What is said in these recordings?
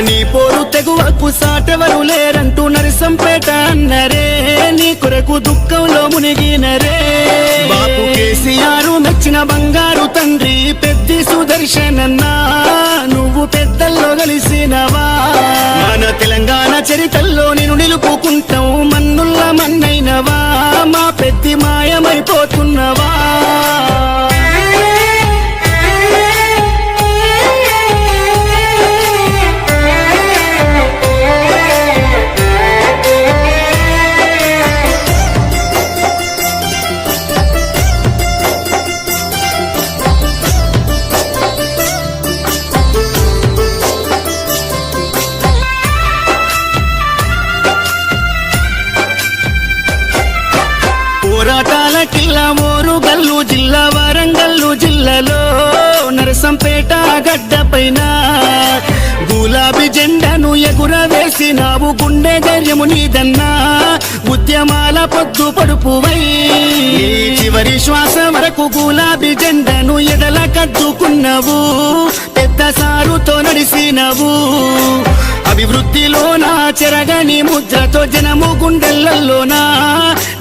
నీ పోరు తెగువకు సాటెవరు లేరంటూ నరసంపేట అన్నరే నీ కొరకు దుఃఖంలో మునిగినరే బాపు కేసీఆర్ మెచ్చిన బంగారు తండ్రి పెద్ది సుదర్శనన్నా నువ్వు పెద్దల్లో కలిసినవా మన తెలంగాణ చరిత్రలో నేను నిలుపుకుంటావు మన్నుల్ల మన్నైనవా మా పెద్ది మాయమైపోతున్నవా పోరాటాల కిల్లా మోరుగల్లు జిల్లా వరంగల్లు జిల్లాలో నరసంపేట గడ్డ పైన గులాబీ జెండాను ఎగురవేసినావు గుండె ధైర్యము నీదన్నా ఉద్యమాల పొద్దు పడుపువై చివరి శ్వాస వరకు గులాబీ జెండాను ఎదల కద్దుకున్నావు పెద్ద సారుతో నడిసినవు అభివృద్ధిలోనా చెరగని ముద్రతో జనము గుండెలలోనా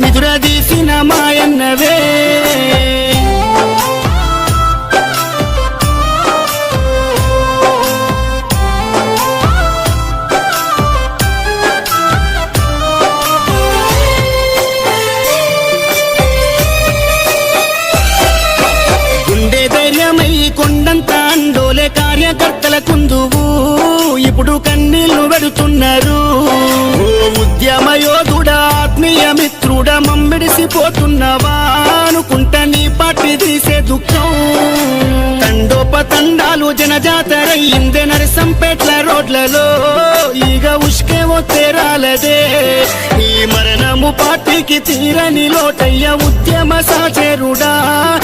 నిదురదీసిన మాయన్నవే గుండె ధైర్యమై కొండంత అండోలే కార్యకర్తల కుందువు ఇప్పుడు కన్నీళ్లు పెడుతున్నారు ఓ ఉద్యమ యోధుడా ఆత్మీయ మిత్రుడా మమ్మిడిసిపోతున్నవా అనుకుంటా నీ పార్టీ తీసే దుఃఖం తండోపతండాలు జనజాతరయ్యిందే నరసంపేట్ల రోడ్లలో ఈగ ఉష్కేవో తేరాలదే ఈ మరణము పార్టీకి తీరని లోటయ్య ఉద్యమ సాచేరుడా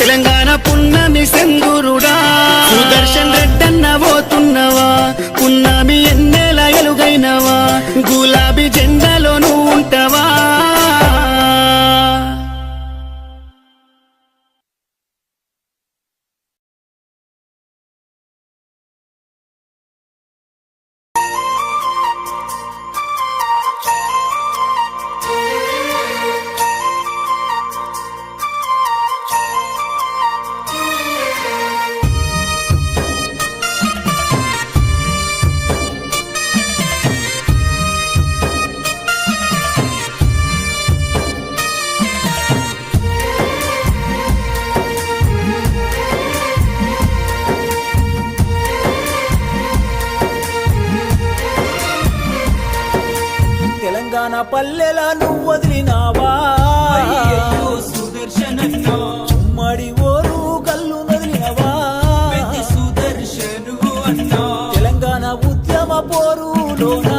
తెలంగాణ పున్నమి సెందురుడా సుదర్శన్ రెడ్డన్న పోతున్నవా పున్నమి ఎన్నేల ఎలుగైనవా గులాబీ జెండాలో నువ్వు ఉంటావా తెలంగాణ పల్లెలా నువ్వు వదిలినావా సుదర్శనన్నో ఉమ్మడి ఓరు కల్లు వదిలినవా సుదర్శను అన్నా తెలంగాణ ఉద్యమ పోరులోనా